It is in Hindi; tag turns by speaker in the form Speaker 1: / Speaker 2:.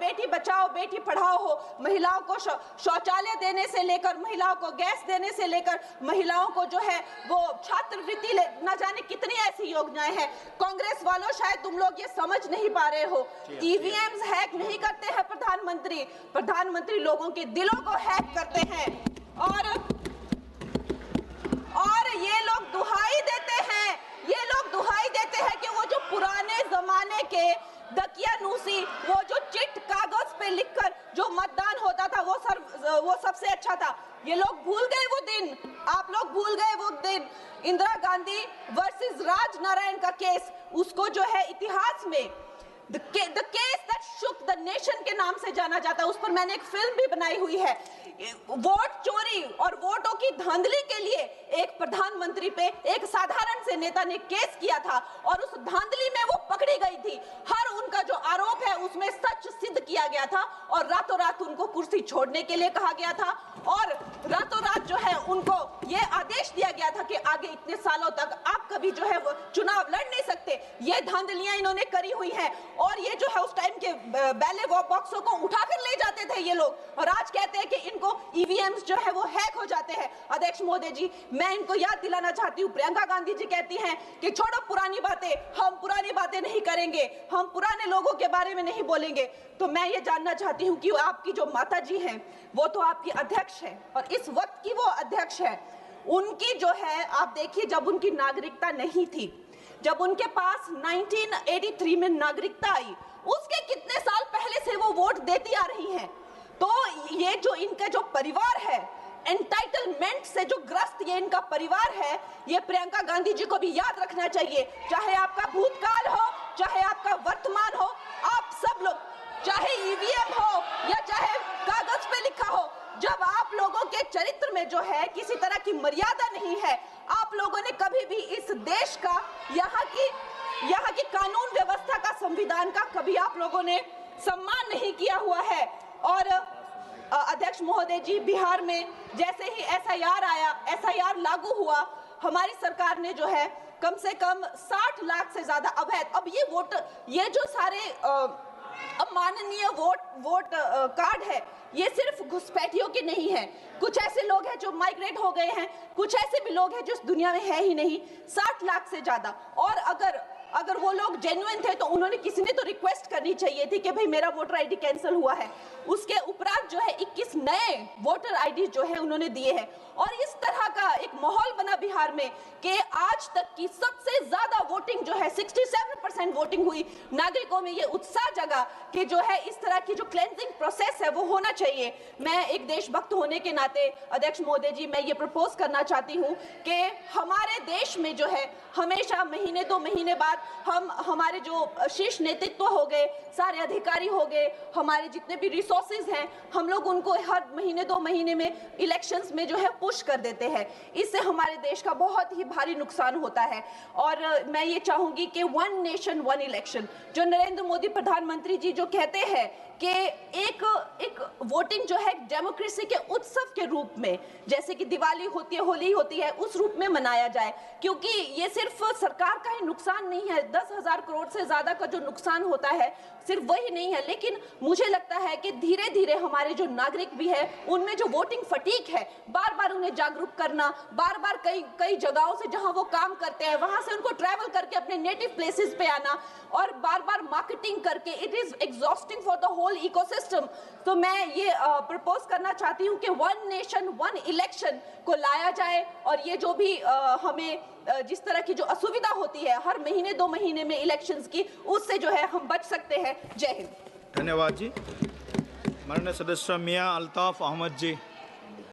Speaker 1: बेटी बचाओ बेटी पढ़ाओ हो, महिलाओं को शौचालय देने से लेकर, महिलाओं को गैस देने से लेकर, महिलाओं को जो है वो छात्रवृत्ति, न जाने कितनी ऐसी योजनाएं हैं। कांग्रेस वालों, शायद तुम लोग ये समझ नहीं पा रहे हो, ईवीएम्स हैक नहीं करते हैं प्रधानमंत्री लोगों के दिलों को हैक करते हैं। और ये लोग दुहाई देते हैं कि वो जो पुराने जमाने के दकियानूसी, वो जो चिट कागज पे लिखकर जो मतदान होता था वो सबसे अच्छा था। ये लोग भूल गए वो दिन, आप लोग भूल गए वो दिन। इंदिरा गांधी वर्सेस राज नारायण का केस, उसको जो है इतिहास में the case that shook the nation के नाम से जाना जाता है। उस पर मैंने एक फिल्म भी बनाई हुई है। वोट चोरी और वोटों की धांधली के लिए एक प्रधानमंत्री पे एक साधारण से नेता ने केस किया था और उस धांधली में वो पकड़ी गई थी। हर उनका जो आरोप है उसमें सच सिद्ध किया गया था और रातों रात उनको कुर्सी छोड़ने के लिए कहा गया था और रातों रात जो है उनको ये आदेश दिया गया था कि आगे इतने सालों तक आप कभी जो है वो चुनाव लड़ नहीं सकते। ये धांधलियां इन्होंने करी हुई हैं और ये जो है उस टाइम के बैलेट बॉक्सों को उठाकर ले जाते थे ये लोग और आज कहते हैं कि इनको ईवीएम्स जो है वो हैक हो जाते हैं। अध्यक्ष महोदय जी, मैं इनको याद दिलाना चाहती हूँ, प्रियंका गांधी जी कहती हैं कि छोड़ो पुरानी बातें, हम पुरानी बातें नहीं करेंगे, हम पुराने लोगों के बारे में नहीं बोलेंगे। तो मैं ये जानना चाहती हूँ कि आपकी जो माता जी हैं वो तो आपकी अध्यक्ष है और इस वक्त की वो अध्यक्ष है। उनकी जो है आप देखिए, जब उनकी नागरिकता नहीं थी, जब उनके पास 1983 में नागरिकता आई, उसके कितने साल पहले से वो वोट देती आ रही हैं। तो ये जो इनका जो परिवार है, एंटाइटलमेंट से जो ग्रस्त ये इनका परिवार है, ये प्रियंका गांधी जी को भी याद रखना चाहिए। चाहे आपका भूतकाल हो, चाहे आपका वर्तमान हो, आप सब लोग, चाहे ईवीएम हो या चाहे कागज पे लिखा हो, जब आप लोगों के चरित्र में जो है किसी तरह की मर्यादा नहीं है, आप लोगों ने कभी भी इस देश का, यहाँ की कानून व्यवस्था का, संविधान का कभी आप लोगों ने सम्मान नहीं किया हुआ है। और अध्यक्ष महोदय जी, बिहार में जैसे ही एसआईआर आया, एसआईआर लागू हुआ, हमारी सरकार ने जो है कम से कम 60 लाख से ज्यादा अवैध, अब ये वोट, ये जो सारे अमाननीय वोट कार्ड है, ये सिर्फ घुसपैठियों के नहीं है। कुछ ऐसे लोग हैं जो माइग्रेट हो गए हैं, कुछ ऐसे भी लोग हैं जो इस दुनिया में है ही नहीं। 60 लाख से ज्यादा। और अगर वो लोग जेन्युइन थे तो उन्होंने, किसी ने तो रिक्वेस्ट करनी चाहिए थी कि भाई मेरा वोटर आईडी कैंसिल हुआ है। उसके उपरांत जो है 21 नए वोटर आईडी जो है उन्होंने दिए हैं और इस तरह का एक माहौल बना बिहार में कि आज तक की सबसे ज्यादा वोटिंग जो है 67% वोटिंग हुई। नागरिकों में ये उत्साह जगा कि जो है इस तरह की जो क्लेंजिंग प्रोसेस है वो होना चाहिए। मैं एक देशभक्त होने के नाते अध्यक्ष महोदय जी, मैं ये प्रपोज करना चाहती हूँ कि हमारे देश में जो है हमेशा महीने 2 महीने बाद हमारे जो शीर्ष नेतृत्व हो गए, सारे अधिकारी हो गए, हमारे जितने भी रिसोर्सेज हैं, हम लोग उनको हर महीने 2 महीने में इलेक्शंस में जो है पुश कर देते हैं। इससे हमारे देश का बहुत ही भारी नुकसान होता है। और मैं ये चाहूंगी कि 1 नेशन 1 इलेक्शन, जो नरेंद्र मोदी प्रधानमंत्री जी जो कहते हैं कि एक वोटिंग जो है डेमोक्रेसी के उत्सव के रूप में, जैसे कि दिवाली होती है, होली होती है, उस रूप में मनाया जाए। क्योंकि ये सिर्फ सरकार का ही नुकसान नहीं है, 10,000 करोड़ से ज्यादा का जो नुकसान होता है सिर्फ वही नहीं है, लेकिन मुझे लगता है कि धीरे धीरे हमारे जो नागरिक भी है उनमें जो वोटिंग फटीक है, बार बार उन्हें जागरूक करना, बार बार कई जगहों से जहां वो काम करते हैं वहां से उनको ट्रैवल करके अपने नेटिव प्लेसेस पे आना और बार बार मार्केटिंग करके, it is exhausting for the whole ecosystem. तो मैं ये प्रपोज करना चाहती हूँ कि 1 नेशन 1 इलेक्शन को लाया जाए और ये जो भी हमें जिस तरह की जो असुविधा होती है हर महीने 2 महीने में इलेक्शंस की, उससे जो है हम बच सकते हैं। जय हिंद।
Speaker 2: धन्यवाद जी। माननीय सदस्य मियां अल्ताफ अहमद जी।